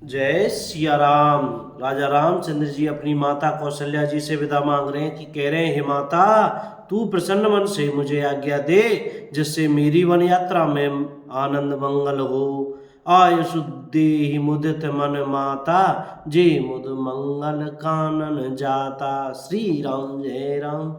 जय सिया राम। राजा रामचंद्र जी अपनी माता कौशल्या जी से विदा मांग रहे हैं कि कह रहे हैं, हे माता, तू प्रसन्न मन से मुझे आज्ञा दे जिससे मेरी वन यात्रा में आनंद मंगल हो। आयुष देहि मुदित मन माता, जे मुद मंगल कानन जाता। श्री राम जय राम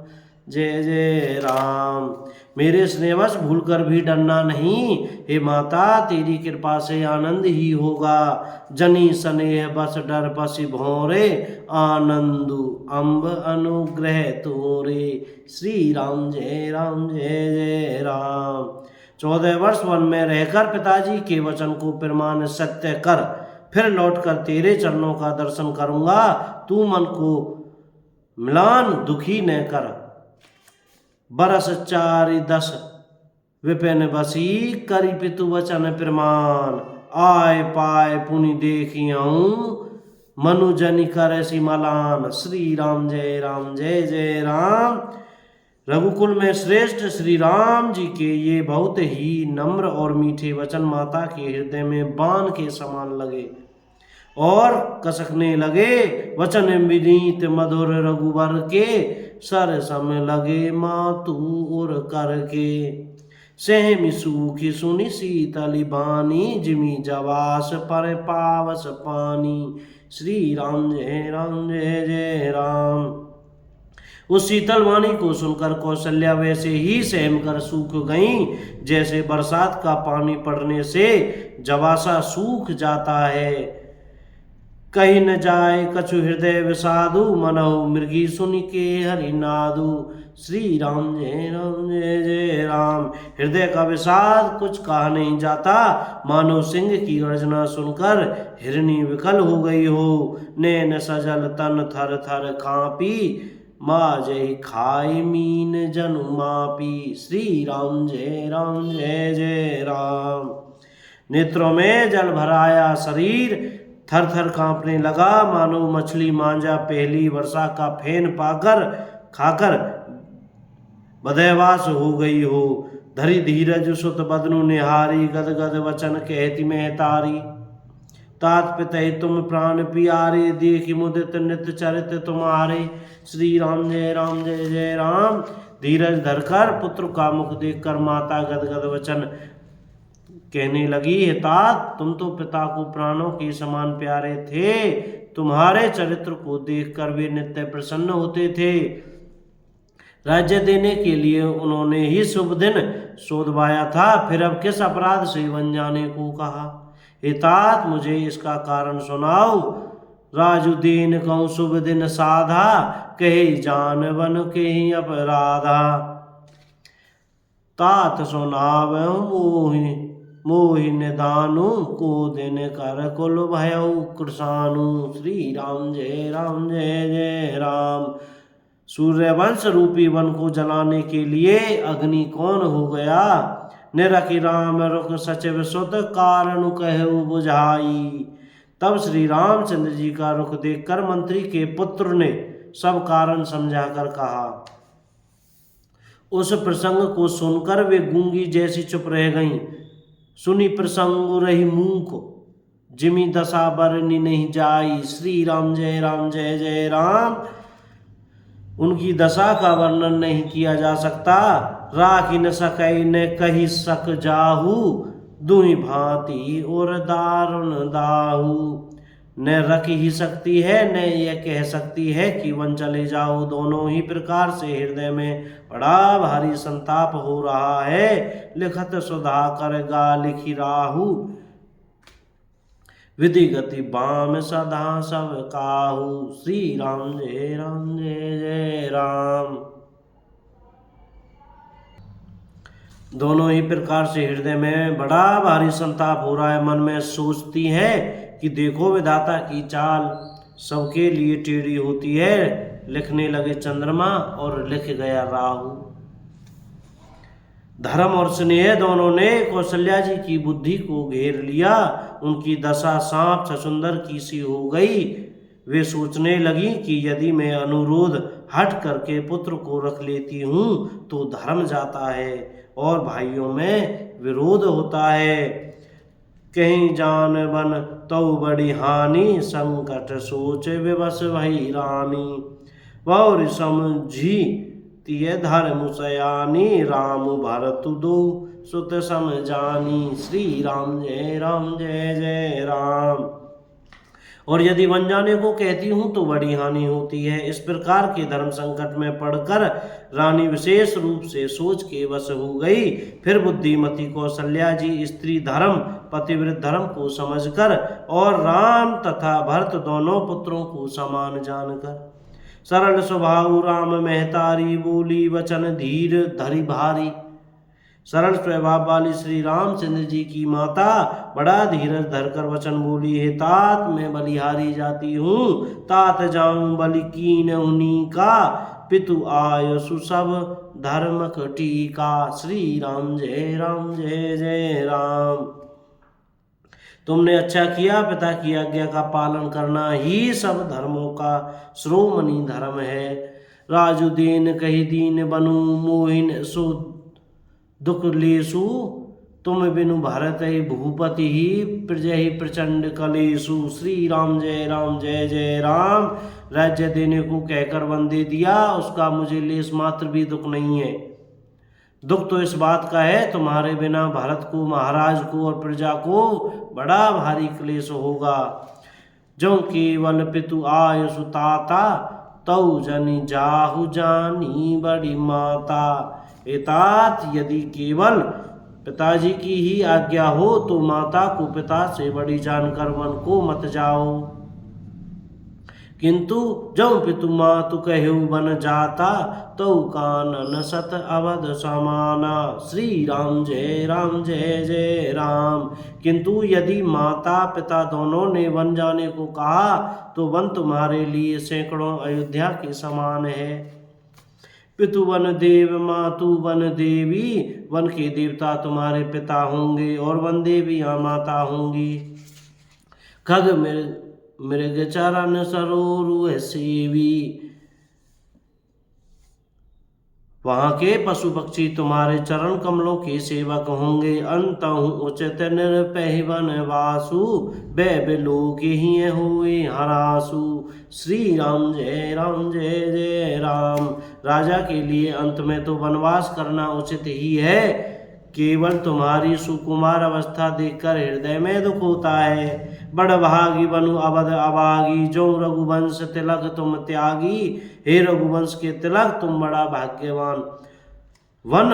जय जय राम। मेरे स्नेहवश भूलकर भी डरना नहीं, हे माता, तेरी कृपा से आनंद ही होगा। जनी स्नेह बस डर पसी भौरे, आनंदु अम्ब अनुग्रह तोरे। श्री राम जय जय राम। 14 वर्ष वन में रहकर पिताजी के वचन को प्रमाण सत्य कर, फिर लौटकर तेरे चरणों का दर्शन करूंगा। तू मन को म्लान दुखी न कर। बरस 4-10 विपिन बसी, करी पितु वचन प्रमाण। आय पाय पुनि देखियऊं, मनुजनि करसि मलान। श्री राम जय जय राम। रघुकुल में श्रेष्ठ श्री राम जी के ये बहुत ही नम्र और मीठे वचन माता के हृदय में बाण के समान लगे और कसकने लगे। वचन विनीत मधुर रघुवर के, सर सम लगे मातु उर करके। सहमी सूखी सुनी शीतली बानी, जिमी जवास पर पावस पानी। श्री राम जय जय राम। उस शीतल वाणी को सुनकर कौशल्या वैसे ही सहम कर सूख गईं, जैसे बरसात का पानी पड़ने से जवासा सूख जाता है। कही न जाए कछु हृदय विषादु, मनहु मृगी सुनि के हरि नादु। श्री राम जय जय राम। हृदय का विषाद कुछ कहा नहीं जाता, मानो सिंह की गर्जना सुनकर हिरनी विकल हो गई हो। नैन सजल तन थर थर कांपी, माजहि खाए मीन जनु मापी। श्री राम जय जय राम। नेत्रों में जल भराया शरीर थर थर कांपने लगा, मानो मछली मांझा पहली वर्षा का फेन पाकर खाकर बदहवास हो गई हो। धरी धीरज सुत बदनु निहारी, गद गद वचन कहती महतारी। तात पितहि तुम प्राण प्यारे, देखि मुदित नित चरित तुम्हारे। श्री राम जय जय राम। धीरज धरकर पुत्र का मुख देखकर माता गद गद वचन कहने लगी, हे तात, तुम तो पिता को प्राणों के समान प्यारे थे। तुम्हारे चरित्र को देखकर वे नित्य प्रसन्न होते थे। राज्य देने के लिए उन्होंने ही शुभ दिन शोधवाया था, फिर अब किस अपराध से वन जाने को कहा। हे तात, मुझे इसका कारण सुनाओ। राजु दीन कहूँ शुभ दिन साधा, कहे जान वन के ही अपराधा। तात सुनावहु मोहि निदानु, को दिन कर कुल भयउ कृसानु। श्री राम जय जय राम। सूर्यवंश रूपी वन को जलाने के लिए अग्नि कौन हो गया। निरखि राम रुख सचिव सुत, कारण कहु बुझाई। तब श्री रामचंद्र जी का रुख देखकर मंत्री के पुत्र ने सब कारण समझाकर कहा। उस प्रसंग को सुनकर वे गूंगी जैसी चुप रह गईं। सुनी प्रसंग रही मूक, जिमी दशा बरनी नहीं जाई। श्री राम जय जय राम। उनकी दशा का वर्णन नहीं किया जा सकता। राखी न सकै न कही सक जाहू, दुहि भांति और दारुण दाहू। न रख ही सकती है न यह कह सकती है कि वन चले जाओ। दोनों ही प्रकार से हृदय में बड़ा भारी संताप हो रहा है। लिखत सुधा कर गा लिखी राहु, विधि गति बाम सदा सब काहू। श्री राम जय जय राम। दोनों ही प्रकार से हृदय में बड़ा भारी संताप हो रहा है। मन में सोचती है कि देखो विधाता की चाल सबके लिए टेढ़ी होती है। लिखने लगे चंद्रमा और लिख गया राहु। धर्म और स्नेह दोनों ने कौशल्या जी की बुद्धि को घेर लिया। उनकी दशा सांप छछुंदर की सी हो गई। वे सोचने लगी कि यदि मैं अनुरोध हट करके पुत्र को रख लेती हूँ तो धर्म जाता है और भाइयों में विरोध होता है। कहीं जान बन तो बड़ी हानि, संकट सोच विवश भई रानी। और समझी तिय धर्म सयानी, राम भरत दो सुत समझानी। श्री राम जय जय राम। और यदि बन जाने को कहती हूँ तो बड़ी हानि होती है। इस प्रकार के धर्म संकट में पड़कर रानी विशेष रूप से सोच के वश हो गई। फिर बुद्धिमती कौशल्या जी स्त्री धर्म पतिव्रत धर्म को समझकर और राम तथा भरत दोनों पुत्रों को समान जानकर सरल स्वभाव राम महतारी, बोली वचन धीर धरि भारी। सरल स्वभाव वाली श्री रामचंद्र जी की माता बड़ा धीरज धरकर वचन बोली है, तात मैं बलिहारी जाती हूँ, तात जाऊं बलि कीन उन्हीं का, पितु आयसु सब धर्म टीका। श्री राम जय जय राम। तुमने अच्छा किया, पिता की आज्ञा का पालन करना ही सब धर्मों का श्रोमणी धर्म है। राजु दीन कही दीन बनू, मोहिन सो दुख लेसु, तुम बिनु भारत ही भूपति ही प्रजय ही प्रचंड कलेसु। श्री राम जय जय राम। राज्य देने को कहकर वन दे दिया, उसका मुझे लेस मात्र भी दुख नहीं है। दुख तो इस बात का है, तुम्हारे बिना भारत को, महाराज को और प्रजा को बड़ा भारी क्लेश होगा। जो केवल पितु आय सुताता, तौ जनि जाहु जानी बड़ी माता। एतात यदि केवल पिताजी की ही आज्ञा हो तो माता को पिता से बड़ी जानकर वन को मत जाओ। किंतु जब पितु मातु कहु बन जाता, तो कानन सत अवध समाना। श्री राम जय राम। किंतु यदि माता पिता दोनों ने वन जाने को कहा तो वन तुम्हारे लिए सैकड़ों अयोध्या के समान है। पितु वन देव मातु वन देवी, वन के देवता तुम्हारे पिता होंगे और वन देवियां माता होंगी। खग मृग चरण सरोरु सेवी, वहां के पशु पक्षी तुम्हारे चरण कमलों के सेवक होंगे। अंतहु उचित निरपहि वन वासु, बेलोक ही हुए हरासु। श्री राम जय राम। राजा के लिए अंत में तो वनवास करना उचित ही है, केवल तुम्हारी सुकुमार अवस्था देखकर हृदय में दुख होता है। बड़ भागी बनु अवध अभागी, जो रघुवंश तिलक तुम त्यागी। हे रघुवंश के तिलक तुम बड़ा भाग्यवान वन,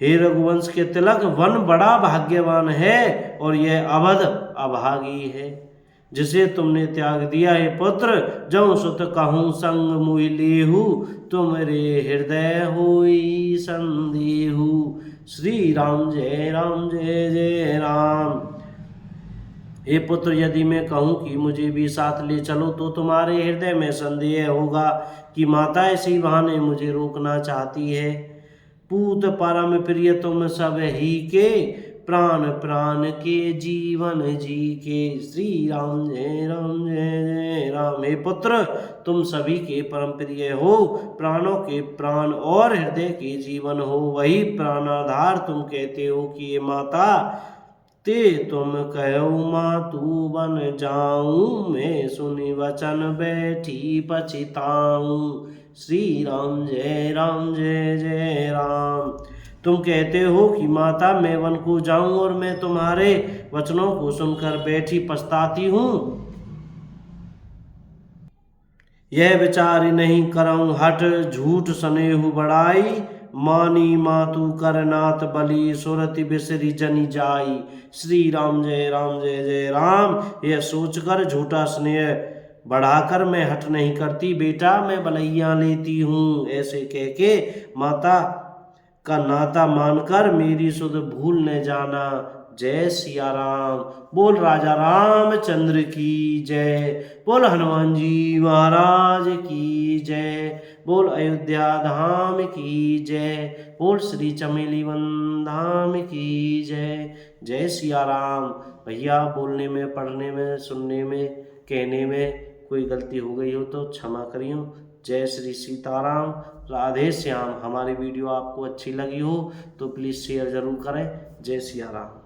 हे रघुवंश के तिलक वन बड़ा भाग्यवान है, और यह अवध अभागी है जिसे तुमने त्याग दिया है। पुत्र जो सुत कहूँ संग मुहि लेहु, तुमरे हृदय होई संदेहु। श्री राम जय राम। हे पुत्र यदि मैं कहूँ कि मुझे भी साथ ले चलो तो तुम्हारे हृदय में संदेह होगा कि माता इसी बहाने मुझे रोकना चाहती है। पूत परम प्रिय तुम सब ही के, प्राण प्राण के जीवन जी के। श्री राम जय राम। हे पुत्र तुम सभी के परम प्रिय हो, प्राणों के प्राण और हृदय के जीवन हो। वही प्राणाधार तुम कहते हो कि ये माता ते तुम कहो मातु बन जाऊं, मैं सुनी वचन बैठी पछिताऊं। श्री राम जय राम। तुम कहते हो कि माता मैं वन को जाऊं और मैं तुम्हारे वचनों को सुनकर बैठी पछताती हूँ। यह विचार नहीं करऊं हट, झूठ सनेहु बड़ाई। मानी मातु करनाथ बलि, सुरति बिसरी जनी जाई। श्री राम जय राम। यह सोचकर झूठा स्नेह बढ़ाकर मैं हट नहीं करती, बेटा मैं बलैया लेती हूँ। ऐसे कह के माता का नाता मानकर मेरी सुध भूल न जाना। जय सिया राम। बोल राजा रामचंद्र की जय। बोल हनुमान जी महाराज की जय। बोल अयोध्या धाम की जय। बोल श्री चमेली वन धाम की जय। जय सिया राम। भैया बोलने में, पढ़ने में, सुनने में, कहने में कोई गलती हो गई हो तो क्षमा करियो। जय श्री सीताराम। राधे श्याम। हमारी वीडियो आपको अच्छी लगी हो तो प्लीज़ शेयर ज़रूर करें। जय सिया राम।